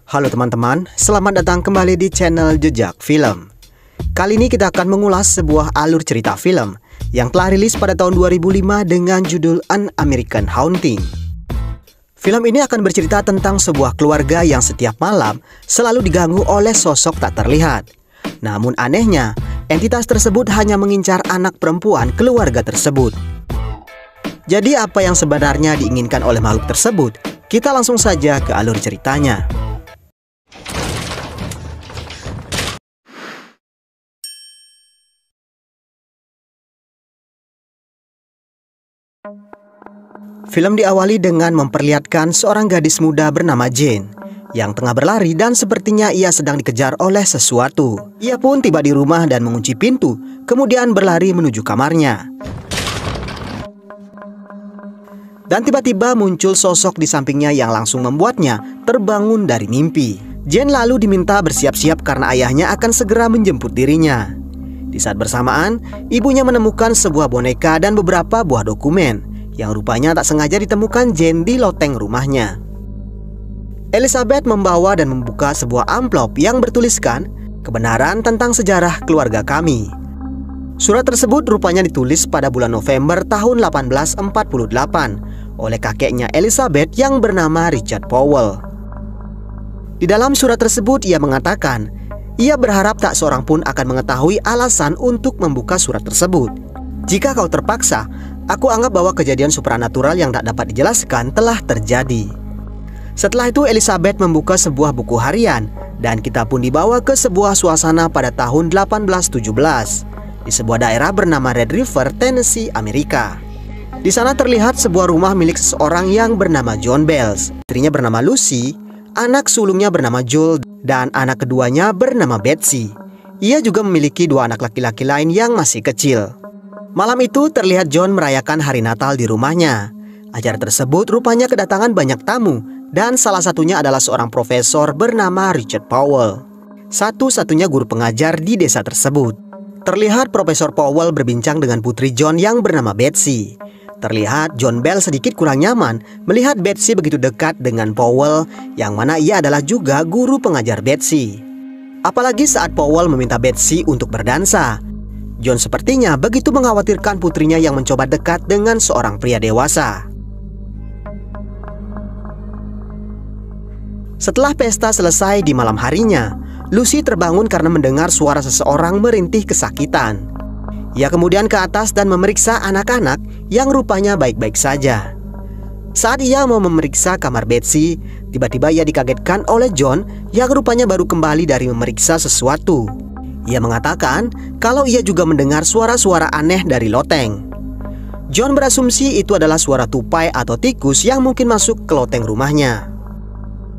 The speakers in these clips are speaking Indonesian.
Halo teman-teman, selamat datang kembali di channel Jejak Film. Kali ini kita akan mengulas sebuah alur cerita film yang telah rilis pada tahun 2005 dengan judul An American Haunting. Film ini akan bercerita tentang sebuah keluarga yang setiap malam selalu diganggu oleh sosok tak terlihat. Namun anehnya, entitas tersebut hanya mengincar anak perempuan keluarga tersebut. Jadi apa yang sebenarnya diinginkan oleh makhluk tersebut? Kita langsung saja ke alur ceritanya. Film diawali dengan memperlihatkan seorang gadis muda bernama Jane yang tengah berlari dan sepertinya ia sedang dikejar oleh sesuatu. Ia pun tiba di rumah dan mengunci pintu, kemudian berlari menuju kamarnya. Dan tiba-tiba muncul sosok di sampingnya yang langsung membuatnya terbangun dari mimpi. Jane lalu diminta bersiap-siap karena ayahnya akan segera menjemput dirinya. Di saat bersamaan, ibunya menemukan sebuah boneka dan beberapa buah dokumen yang rupanya tak sengaja ditemukan Jane di loteng rumahnya. Elizabeth membawa dan membuka sebuah amplop yang bertuliskan kebenaran tentang sejarah keluarga kami. Surat tersebut rupanya ditulis pada bulan November tahun 1848 oleh kakeknya Elizabeth yang bernama Richard Powell. Di dalam surat tersebut ia mengatakan ia berharap tak seorang pun akan mengetahui alasan untuk membuka surat tersebut. Jika kau terpaksa, aku anggap bahwa kejadian supranatural yang tak dapat dijelaskan telah terjadi. Setelah itu Elizabeth membuka sebuah buku harian dan kita pun dibawa ke sebuah suasana pada tahun 1817 di sebuah daerah bernama Red River, Tennessee, Amerika. Di sana terlihat sebuah rumah milik seseorang yang bernama John Bells. Istrinya bernama Lucy, anak sulungnya bernama Joel, dan anak keduanya bernama Betsy. Ia juga memiliki dua anak laki-laki lain yang masih kecil. Malam itu terlihat John merayakan hari Natal di rumahnya. Acara tersebut rupanya kedatangan banyak tamu dan salah satunya adalah seorang profesor bernama Richard Powell, satu-satunya guru pengajar di desa tersebut. Terlihat Profesor Powell berbincang dengan putri John yang bernama Betsy. Terlihat John Bell sedikit kurang nyaman melihat Betsy begitu dekat dengan Powell, yang mana ia adalah juga guru pengajar Betsy. Apalagi saat Powell meminta Betsy untuk berdansa. John sepertinya begitu mengkhawatirkan putrinya yang mencoba dekat dengan seorang pria dewasa. Setelah pesta selesai di malam harinya, Lucy terbangun karena mendengar suara seseorang merintih kesakitan. Ia kemudian ke atas dan memeriksa anak-anak yang rupanya baik-baik saja. Saat ia mau memeriksa kamar Betsy, tiba-tiba ia dikagetkan oleh John yang rupanya baru kembali dari memeriksa sesuatu. Ia mengatakan kalau ia juga mendengar suara-suara aneh dari loteng. John berasumsi itu adalah suara tupai atau tikus yang mungkin masuk ke loteng rumahnya.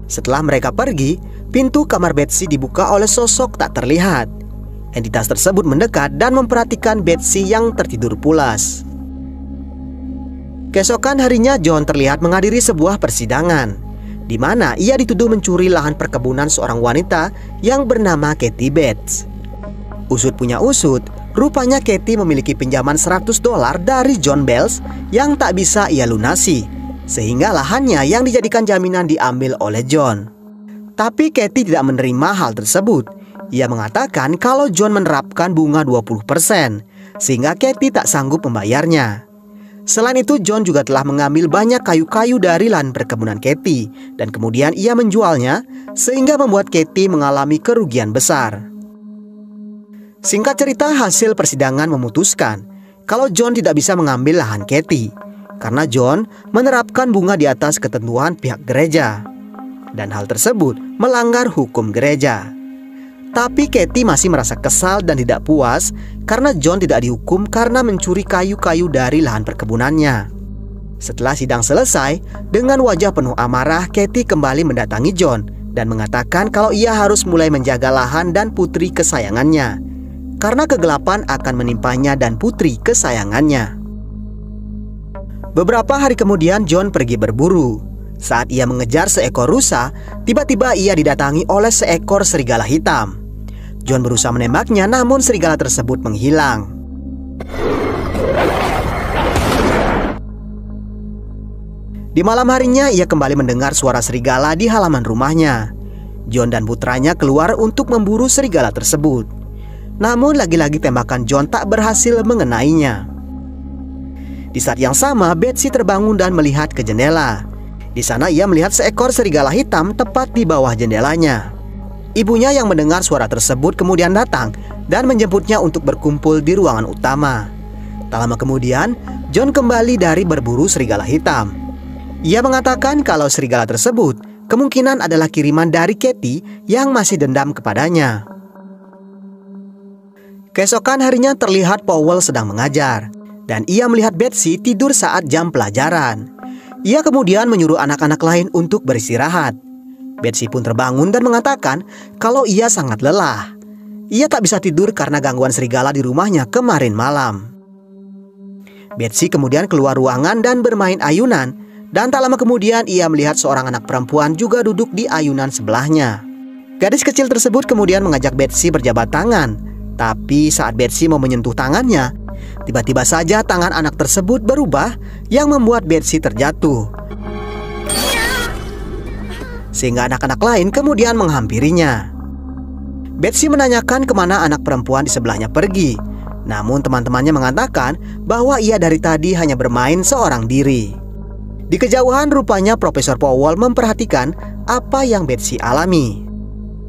Setelah mereka pergi, pintu kamar Betsy dibuka oleh sosok tak terlihat. Entitas tersebut mendekat dan memperhatikan Betsy yang tertidur pulas. Keesokan harinya John terlihat menghadiri sebuah persidangan, di mana ia dituduh mencuri lahan perkebunan seorang wanita yang bernama Kathy Bates. Usut punya usut, rupanya Kathy memiliki pinjaman $100 dari John Bells yang tak bisa ia lunasi, sehingga lahannya yang dijadikan jaminan diambil oleh John. Tapi Kathy tidak menerima hal tersebut. Ia mengatakan kalau John menerapkan bunga 20%, sehingga Kathy tak sanggup membayarnya. Selain itu, John juga telah mengambil banyak kayu-kayu dari lahan perkebunan Kathy, dan kemudian ia menjualnya, sehingga membuat Kathy mengalami kerugian besar. Singkat cerita, hasil persidangan memutuskan kalau John tidak bisa mengambil lahan Kathy karena John menerapkan bunga di atas ketentuan pihak gereja, dan hal tersebut melanggar hukum gereja. Tapi Kathy masih merasa kesal dan tidak puas karena John tidak dihukum karena mencuri kayu-kayu dari lahan perkebunannya. Setelah sidang selesai, dengan wajah penuh amarah, Kathy kembali mendatangi John dan mengatakan kalau ia harus mulai menjaga lahan dan putri kesayangannya, karena kegelapan akan menimpanya dan putri kesayangannya. Beberapa hari kemudian John pergi berburu. Saat ia mengejar seekor rusa, tiba-tiba ia didatangi oleh seekor serigala hitam. John berusaha menembaknya, namun serigala tersebut menghilang. Di malam harinya ia kembali mendengar suara serigala di halaman rumahnya. John dan putranya keluar untuk memburu serigala tersebut. Namun lagi-lagi tembakan John tak berhasil mengenainya. Di saat yang sama, Betsy terbangun dan melihat ke jendela. Di sana ia melihat seekor serigala hitam tepat di bawah jendelanya. Ibunya yang mendengar suara tersebut kemudian datang dan menjemputnya untuk berkumpul di ruangan utama. Tak lama kemudian, John kembali dari berburu serigala hitam. Ia mengatakan kalau serigala tersebut kemungkinan adalah kiriman dari Katie yang masih dendam kepadanya. Keesokan harinya terlihat Powell sedang mengajar, dan ia melihat Betsy tidur saat jam pelajaran. Ia kemudian menyuruh anak-anak lain untuk beristirahat. Betsy pun terbangun dan mengatakan kalau ia sangat lelah. Ia tak bisa tidur karena gangguan serigala di rumahnya kemarin malam. Betsy kemudian keluar ruangan dan bermain ayunan, dan tak lama kemudian ia melihat seorang anak perempuan juga duduk di ayunan sebelahnya. Gadis kecil tersebut kemudian mengajak Betsy berjabat tangan, tapi saat Betsy mau menyentuh tangannya, tiba-tiba saja tangan anak tersebut berubah yang membuat Betsy terjatuh. Sehingga anak-anak lain kemudian menghampirinya. Betsy menanyakan kemana anak perempuan di sebelahnya pergi. Namun teman-temannya mengatakan bahwa ia dari tadi hanya bermain seorang diri. Di kejauhan rupanya Profesor Powell memperhatikan apa yang Betsy alami.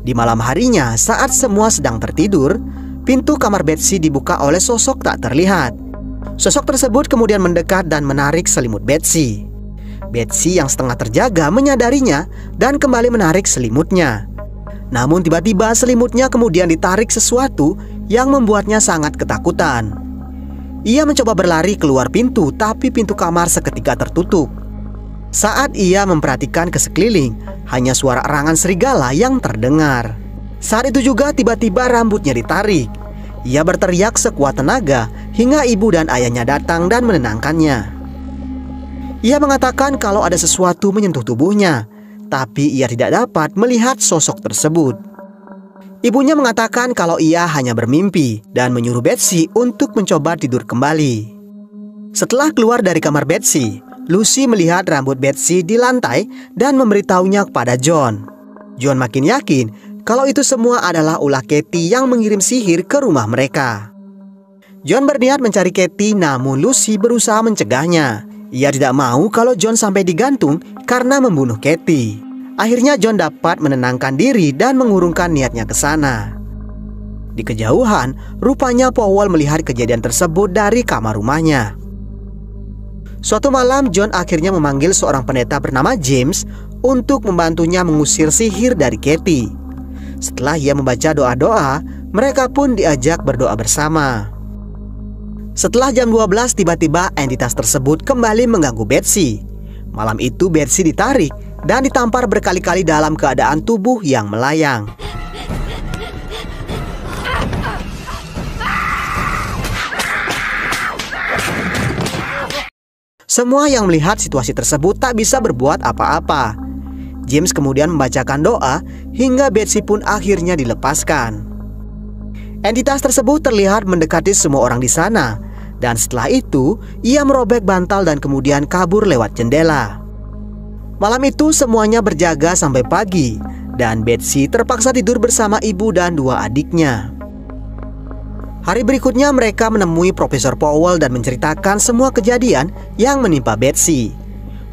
Di malam harinya saat semua sedang tertidur, pintu kamar Betsy dibuka oleh sosok tak terlihat. Sosok tersebut kemudian mendekat dan menarik selimut Betsy. Betsy yang setengah terjaga menyadarinya dan kembali menarik selimutnya. Namun tiba-tiba selimutnya kemudian ditarik sesuatu yang membuatnya sangat ketakutan. Ia mencoba berlari keluar pintu, tapi pintu kamar seketika tertutup. Saat ia memperhatikan ke sekeliling, hanya suara erangan serigala yang terdengar. Saat itu juga tiba-tiba rambutnya ditarik. Ia berteriak sekuat tenaga hingga ibu dan ayahnya datang dan menenangkannya. Ia mengatakan kalau ada sesuatu menyentuh tubuhnya, tapi ia tidak dapat melihat sosok tersebut. Ibunya mengatakan kalau ia hanya bermimpi dan menyuruh Betsy untuk mencoba tidur kembali. Setelah keluar dari kamar Betsy, Lucy melihat rambut Betsy di lantai dan memberitahunya kepada John. John makin yakin kalau itu semua adalah ulah Katie yang mengirim sihir ke rumah mereka. John berniat mencari Katie, namun Lucy berusaha mencegahnya. Ia tidak mau kalau John sampai digantung karena membunuh Katie. Akhirnya John dapat menenangkan diri dan mengurungkan niatnya ke sana. Di kejauhan, rupanya Powell melihat kejadian tersebut dari kamar rumahnya. Suatu malam, John akhirnya memanggil seorang pendeta bernama James untuk membantunya mengusir sihir dari Katie. Setelah ia membaca doa-doa, mereka pun diajak berdoa bersama. Setelah jam 12, tiba-tiba entitas tersebut kembali mengganggu Betsy. Malam itu Betsy ditarik dan ditampar berkali-kali dalam keadaan tubuh yang melayang. Semua yang melihat situasi tersebut tak bisa berbuat apa-apa. James kemudian membacakan doa hingga Betsy pun akhirnya dilepaskan. Entitas tersebut terlihat mendekati semua orang di sana, dan setelah itu ia merobek bantal dan kemudian kabur lewat jendela. Malam itu semuanya berjaga sampai pagi, dan Betsy terpaksa tidur bersama ibu dan dua adiknya. Hari berikutnya mereka menemui Profesor Powell dan menceritakan semua kejadian yang menimpa Betsy.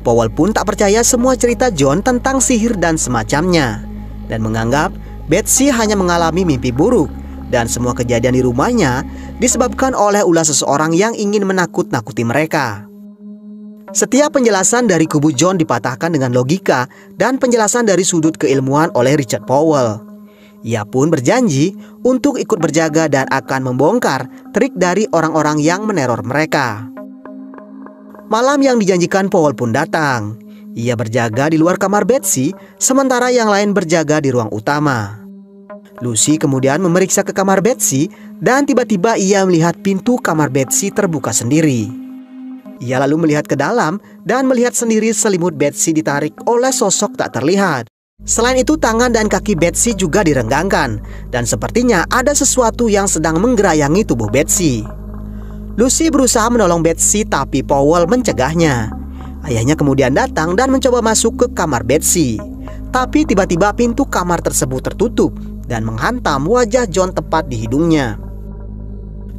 Powell pun tak percaya semua cerita John tentang sihir dan semacamnya, dan menganggap Betsy hanya mengalami mimpi buruk, dan semua kejadian di rumahnya disebabkan oleh ulah seseorang yang ingin menakut-nakuti mereka. Setiap penjelasan dari kubu John dipatahkan dengan logika dan penjelasan dari sudut keilmuan oleh Richard Powell. Ia pun berjanji untuk ikut berjaga dan akan membongkar trik dari orang-orang yang meneror mereka. Malam yang dijanjikan Powell pun datang. Ia berjaga di luar kamar Betsy, sementara yang lain berjaga di ruang utama. Lucy kemudian memeriksa ke kamar Betsy dan tiba-tiba ia melihat pintu kamar Betsy terbuka sendiri. Ia lalu melihat ke dalam dan melihat sendiri selimut Betsy ditarik oleh sosok tak terlihat. Selain itu tangan dan kaki Betsy juga direnggangkan dan sepertinya ada sesuatu yang sedang menggerayangi tubuh Betsy. Lucy berusaha menolong Betsy tapi Powell mencegahnya. Ayahnya kemudian datang dan mencoba masuk ke kamar Betsy. Tapi tiba-tiba pintu kamar tersebut tertutup dan menghantam wajah John tepat di hidungnya.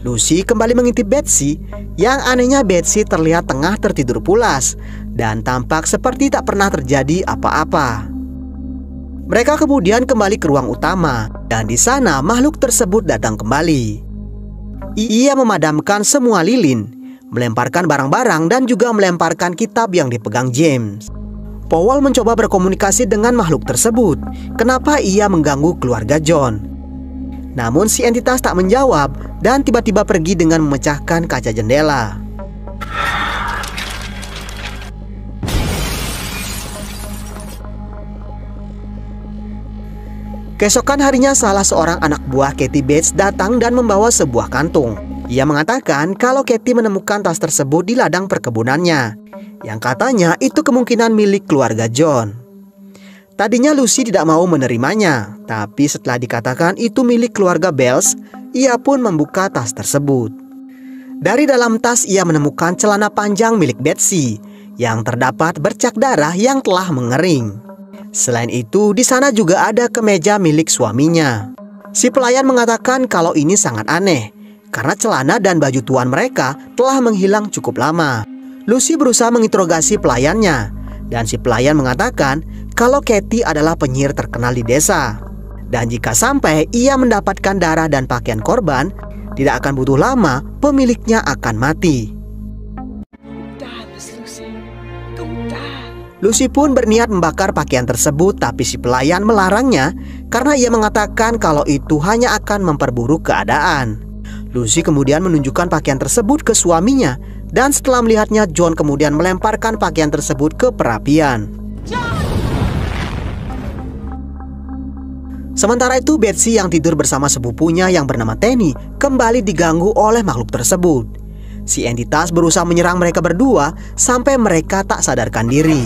Lucy kembali mengintip Betsy. Yang anehnya Betsy terlihat tengah tertidur pulas dan tampak seperti tak pernah terjadi apa-apa. Mereka kemudian kembali ke ruang utama dan di sana makhluk tersebut datang kembali. Ia memadamkan semua lilin, melemparkan barang-barang dan juga melemparkan kitab yang dipegang James. Powell mencoba berkomunikasi dengan makhluk tersebut. Kenapa ia mengganggu keluarga John? Namun si entitas tak menjawab dan tiba-tiba pergi dengan memecahkan kaca jendela. Keesokan harinya salah seorang anak buah Kathy Bates datang dan membawa sebuah kantung. Ia mengatakan kalau Kathy menemukan tas tersebut di ladang perkebunannya, yang katanya itu kemungkinan milik keluarga John. Tadinya Lucy tidak mau menerimanya, tapi setelah dikatakan itu milik keluarga Bells, ia pun membuka tas tersebut. Dari dalam tas ia menemukan celana panjang milik Betsy yang terdapat bercak darah yang telah mengering. Selain itu, di sana juga ada kemeja milik suaminya. Si pelayan mengatakan kalau ini sangat aneh karena celana dan baju tuan mereka telah menghilang cukup lama. Lucy berusaha menginterogasi pelayannya dan si pelayan mengatakan kalau Kathy adalah penyihir terkenal di desa. Dan jika sampai ia mendapatkan darah dan pakaian korban, tidak akan butuh lama pemiliknya akan mati. Lucy pun berniat membakar pakaian tersebut, tapi si pelayan melarangnya karena ia mengatakan kalau itu hanya akan memperburuk keadaan. Lucy kemudian menunjukkan pakaian tersebut ke suaminya dan setelah melihatnya John kemudian melemparkan pakaian tersebut ke perapian. Sementara itu Betsy yang tidur bersama sepupunya yang bernama Tenny kembali diganggu oleh makhluk tersebut. Si entitas berusaha menyerang mereka berdua sampai mereka tak sadarkan diri.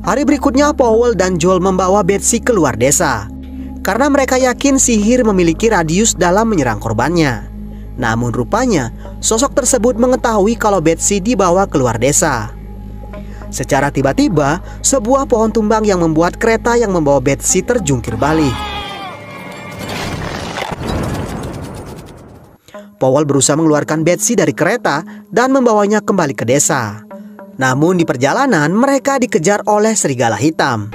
Hari berikutnya Powell dan Joel membawa Betsy keluar desa karena mereka yakin sihir memiliki radius dalam menyerang korbannya. Namun rupanya sosok tersebut mengetahui kalau Betsy dibawa keluar desa. Secara tiba-tiba sebuah pohon tumbang yang membuat kereta yang membawa Betsy terjungkir balik. Powell berusaha mengeluarkan Betsy dari kereta dan membawanya kembali ke desa. Namun di perjalanan mereka dikejar oleh serigala hitam.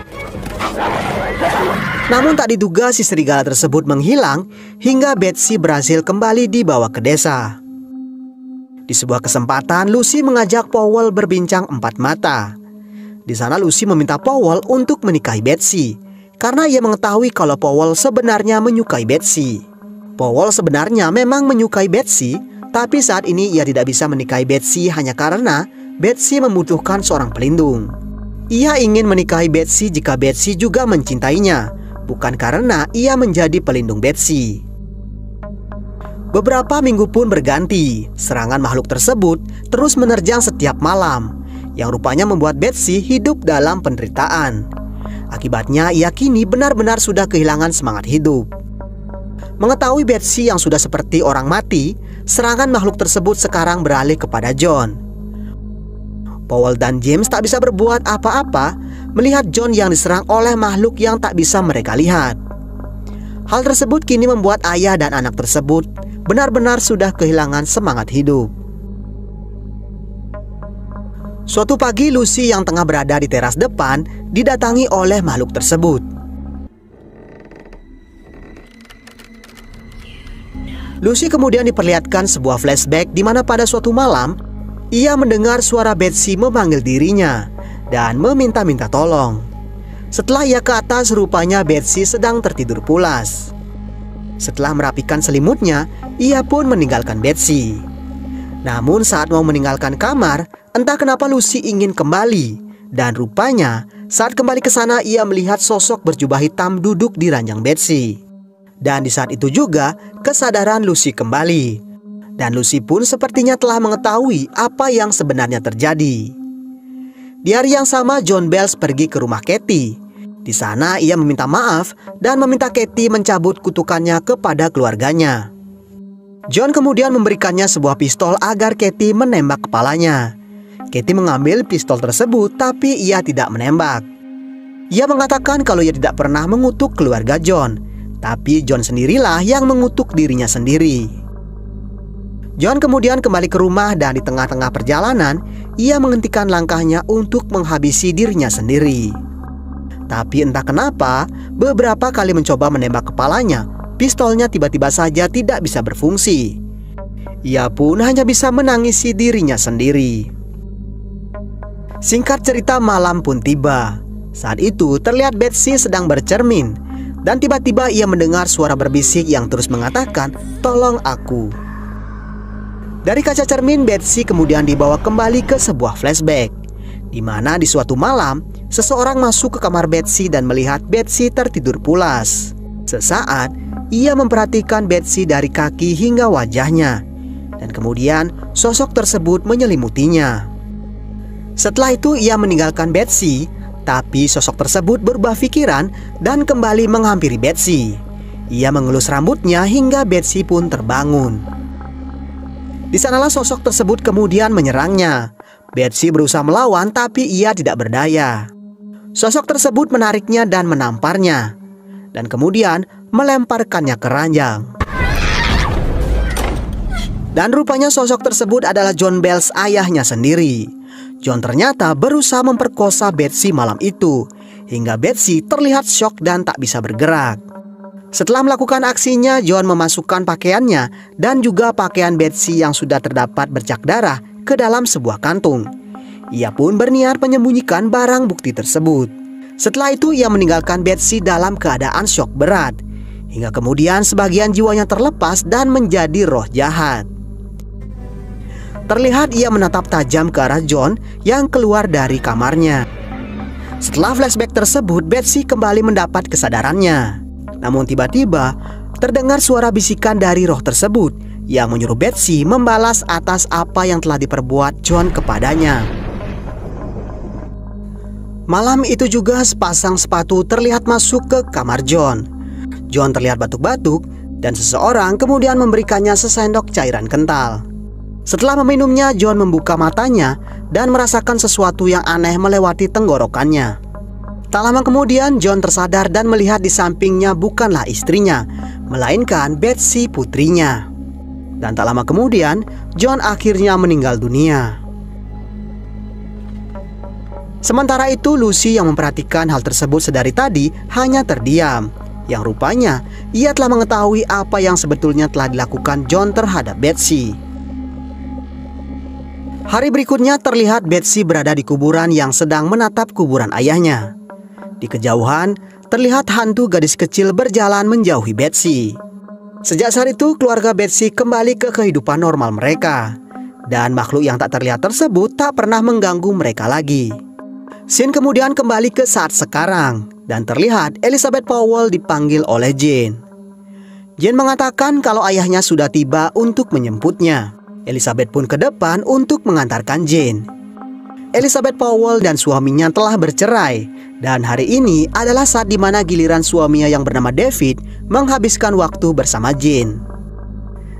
Namun tak diduga si serigala tersebut menghilang hingga Betsy berhasil kembali dibawa ke desa. Di sebuah kesempatan Lucy mengajak Powell berbincang empat mata. Di sana Lucy meminta Powell untuk menikahi Betsy karena ia mengetahui kalau Powell sebenarnya menyukai Betsy. Powell sebenarnya memang menyukai Betsy, tapi saat ini ia tidak bisa menikahi Betsy hanya karena Betsy membutuhkan seorang pelindung. Ia ingin menikahi Betsy jika Betsy juga mencintainya, bukan karena ia menjadi pelindung Betsy. Beberapa minggu pun berganti, serangan makhluk tersebut terus menerjang setiap malam, yang rupanya membuat Betsy hidup dalam penderitaan. Akibatnya ia kini benar-benar sudah kehilangan semangat hidup. Mengetahui Betsy yang sudah seperti orang mati, serangan makhluk tersebut sekarang beralih kepada John. Powell dan James tak bisa berbuat apa-apa melihat John yang diserang oleh makhluk yang tak bisa mereka lihat. Hal tersebut kini membuat ayah dan anak tersebut benar-benar sudah kehilangan semangat hidup. Suatu pagi Lucy yang tengah berada di teras depan didatangi oleh makhluk tersebut. Lucy kemudian diperlihatkan sebuah flashback di mana pada suatu malam ia mendengar suara Betsy memanggil dirinya dan meminta-minta tolong. Setelah ia ke atas, rupanya Betsy sedang tertidur pulas. Setelah merapikan selimutnya, ia pun meninggalkan Betsy. Namun saat mau meninggalkan kamar, entah kenapa Lucy ingin kembali. Dan rupanya saat kembali ke sana ia melihat sosok berjubah hitam duduk di ranjang Betsy. Dan di saat itu juga kesadaran Lucy kembali. Dan Lucy pun sepertinya telah mengetahui apa yang sebenarnya terjadi. Di hari yang sama John Bells pergi ke rumah Kathy. Di sana ia meminta maaf dan meminta Kathy mencabut kutukannya kepada keluarganya. John kemudian memberikannya sebuah pistol agar Kathy menembak kepalanya. Katie mengambil pistol tersebut tapi ia tidak menembak. Ia mengatakan kalau ia tidak pernah mengutuk keluarga John, tapi John sendirilah yang mengutuk dirinya sendiri. John kemudian kembali ke rumah dan di tengah-tengah perjalanan, ia menghentikan langkahnya untuk menghabisi dirinya sendiri. Tapi entah kenapa, beberapa kali mencoba menembak kepalanya, pistolnya tiba-tiba saja tidak bisa berfungsi. Ia pun hanya bisa menangisi dirinya sendiri. Singkat cerita, malam pun tiba. Saat itu terlihat Betsy sedang bercermin, dan tiba-tiba ia mendengar suara berbisik yang terus mengatakan, "Tolong aku." Dari kaca cermin, Betsy kemudian dibawa kembali ke sebuah flashback, di mana di suatu malam, seseorang masuk ke kamar Betsy dan melihat Betsy tertidur pulas. Sesaat, ia memperhatikan Betsy dari kaki hingga wajahnya, dan kemudian sosok tersebut menyelimutinya. Setelah itu ia meninggalkan Betsy, tapi sosok tersebut berubah pikiran dan kembali menghampiri Betsy. Ia mengelus rambutnya hingga Betsy pun terbangun. Di sanalah sosok tersebut kemudian menyerangnya. Betsy berusaha melawan tapi ia tidak berdaya. Sosok tersebut menariknya dan menamparnya, dan kemudian melemparkannya ke ranjang. Dan rupanya sosok tersebut adalah John Bells, ayahnya sendiri. John ternyata berusaha memperkosa Betsy malam itu, hingga Betsy terlihat syok dan tak bisa bergerak. Setelah melakukan aksinya, John memasukkan pakaiannya dan juga pakaian Betsy yang sudah terdapat bercak darah ke dalam sebuah kantung. Ia pun berniat menyembunyikan barang bukti tersebut. Setelah itu ia meninggalkan Betsy dalam keadaan syok berat, hingga kemudian sebagian jiwanya terlepas dan menjadi roh jahat. Terlihat ia menatap tajam ke arah John yang keluar dari kamarnya. Setelah flashback tersebut, Betsy kembali mendapat kesadarannya. Namun tiba-tiba terdengar suara bisikan dari roh tersebut yang menyuruh Betsy membalas atas apa yang telah diperbuat John kepadanya. Malam itu juga sepasang sepatu terlihat masuk ke kamar John. John terlihat batuk-batuk dan seseorang kemudian memberikannya sesendok cairan kental. Setelah meminumnya, John membuka matanya dan merasakan sesuatu yang aneh melewati tenggorokannya. Tak lama kemudian, John tersadar dan melihat di sampingnya bukanlah istrinya, melainkan Betsy, putrinya. Dan tak lama kemudian, John akhirnya meninggal dunia. Sementara itu, Lucy yang memperhatikan hal tersebut sedari tadi hanya terdiam. Yang rupanya, ia telah mengetahui apa yang sebetulnya telah dilakukan John terhadap Betsy. Hari berikutnya terlihat Betsy berada di kuburan yang sedang menatap kuburan ayahnya. Di kejauhan, terlihat hantu gadis kecil berjalan menjauhi Betsy. Sejak saat itu, keluarga Betsy kembali ke kehidupan normal mereka. Dan makhluk yang tak terlihat tersebut tak pernah mengganggu mereka lagi. Scene kemudian kembali ke saat sekarang, dan terlihat Elizabeth Powell dipanggil oleh Jane. Jane mengatakan kalau ayahnya sudah tiba untuk menjemputnya. Elizabeth pun ke depan untuk mengantarkan Jane. Elizabeth Powell dan suaminya telah bercerai, dan hari ini adalah saat dimana giliran suaminya yang bernama David menghabiskan waktu bersama Jane.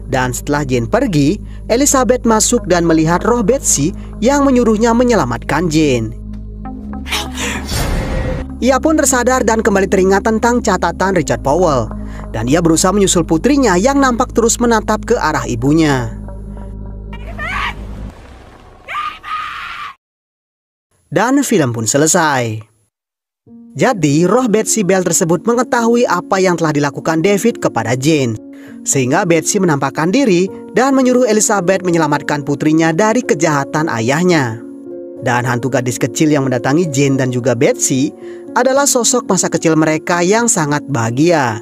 Dan setelah Jane pergi, Elizabeth masuk dan melihat roh Betsy yang menyuruhnya menyelamatkan Jane. Ia pun tersadar dan kembali teringat tentang catatan Richard Powell, dan ia berusaha menyusul putrinya yang nampak terus menatap ke arah ibunya. Dan film pun selesai. Jadi roh Betsy Bell tersebut mengetahui apa yang telah dilakukan David kepada Jane, sehingga Betsy menampakkan diri dan menyuruh Elizabeth menyelamatkan putrinya dari kejahatan ayahnya. Dan hantu gadis kecil yang mendatangi Jane dan juga Betsy adalah sosok masa kecil mereka yang sangat bahagia.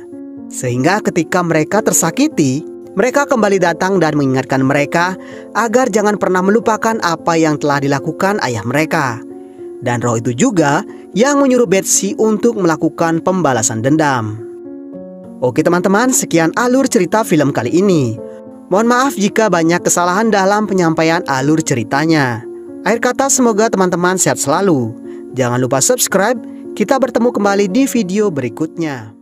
Sehingga ketika mereka tersakiti, mereka kembali datang dan mengingatkan mereka agar jangan pernah melupakan apa yang telah dilakukan ayah mereka. Dan roh itu juga yang menyuruh Betsy untuk melakukan pembalasan dendam. Oke teman-teman, sekian alur cerita film kali ini. Mohon maaf jika banyak kesalahan dalam penyampaian alur ceritanya. Akhir kata, semoga teman-teman sehat selalu. Jangan lupa subscribe. Kita bertemu kembali di video berikutnya.